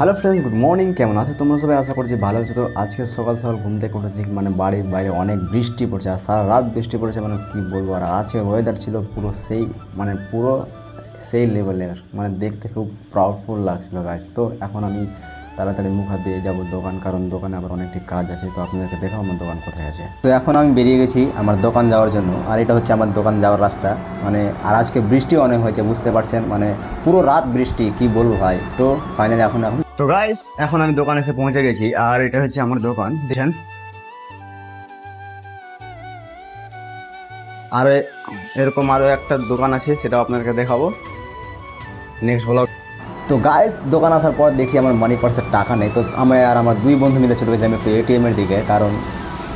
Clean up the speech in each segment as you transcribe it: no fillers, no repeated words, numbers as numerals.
Hello friends, good morning. কেমন আছো তোমরা সবাই? আশা করছি ভালো আছো। তো আজকে সকাল সকাল ঘুম থেকে উঠেছি, মানে বাড়ির বাইরে অনেক বৃষ্টি পড়ছে আর সারা রাত বৃষ্টি পড়েছে, মানে কী বলবো। আর আজকে ওয়েদার ছিল পুরো সেই, মানে পুরো সেই লেভেলের, মানে দেখতে খুব প্রাউডফুল লাগছিল গাইস। তো এখন আমি তাড়াতাড়ি মুখ হাত দিয়ে যাবো দোকান, কারণ দোকানে আবার অনেকটি কাজ আছে। তো আপনাদেরকে দেখাও আমার দোকান কোথায় আছে। তো এখন আমি বেরিয়ে গেছি আমার দোকান যাওয়ার জন্য, আর এটা হচ্ছে আমার দোকান যাওয়ার রাস্তা। মানে আর আজকে বৃষ্টি অনেক হয়েছে, বুঝতে পারছেন, মানে পুরো রাত বৃষ্টি, কি বলবো ভাই। তো ফাইনালি এখন তো গাইস এখন আমি দোকানে এসে পৌঁছে গেছি, আর এটা হচ্ছে আমার দোকান, দেখেন। আর এরকম আরও একটা দোকান আছে, সেটাও আপনাদেরকে দেখাবো নেক্সট ব্লগ। তো গাইস দোকান আসার পর দেখি আমার মানি পার্সের টাকা নেই। তো আমি আর আমার দুই বন্ধু মিলে চলে গেছি আমি একটু এটিএমের দিকে, কারণ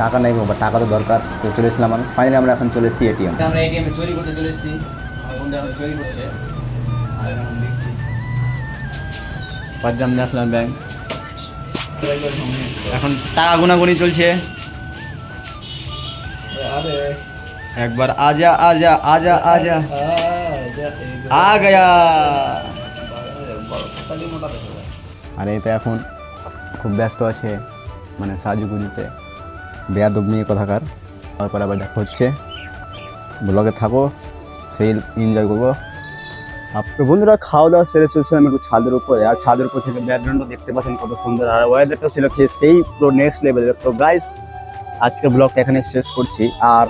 টাকা নেই বা টাকা তো দরকার। তো চলে এসেছিলাম আমি, ফাইনালি আমরা এখন চলে এসেছি এটিএম। আমরা এটিএমে চুরি করতে চলে এসেছি, আমার বন্ধু এখন চুরি করছে। আর এখন দেখছি পাঁচজাম ন্যাশনাল ব্যাংক, এখন টাকা গুনাগুনি চলছে। একবার আজা আজা আজা আজা আ গয়া। আর এটা এখন খুব ব্যস্ত আছে, মানে সাজুগুজুতে বেয়াদব মেয়ে কথাকার। তারপরে আবার দেখা হচ্ছে, ব্লগে থাকো, সেই এনজয় করবো। আপনার বন্ধুরা খাওয়া দাওয়া সেরে চলছিলাম একটু ছাদের উপরে, আর ছাদের উপর থেকে ব্যাকগ্রাউন্ডটা দেখতে পাচ্ছেন কত সুন্দর, আর ওয়েদারটা ছিল সেই পুরো নেক্সট লেভেলের। তো গাইস আজকের ব্লগটা এখানে শেষ করছি। আর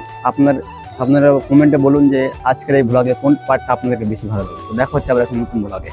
আপনারা কমেন্টে বলুন যে আজকের এই ব্লগে কোন পার্টটা আপনাদেরকে বেশি ভালো লাগে। তো দেখা হচ্ছে আবার একটা নতুন ব্লগে।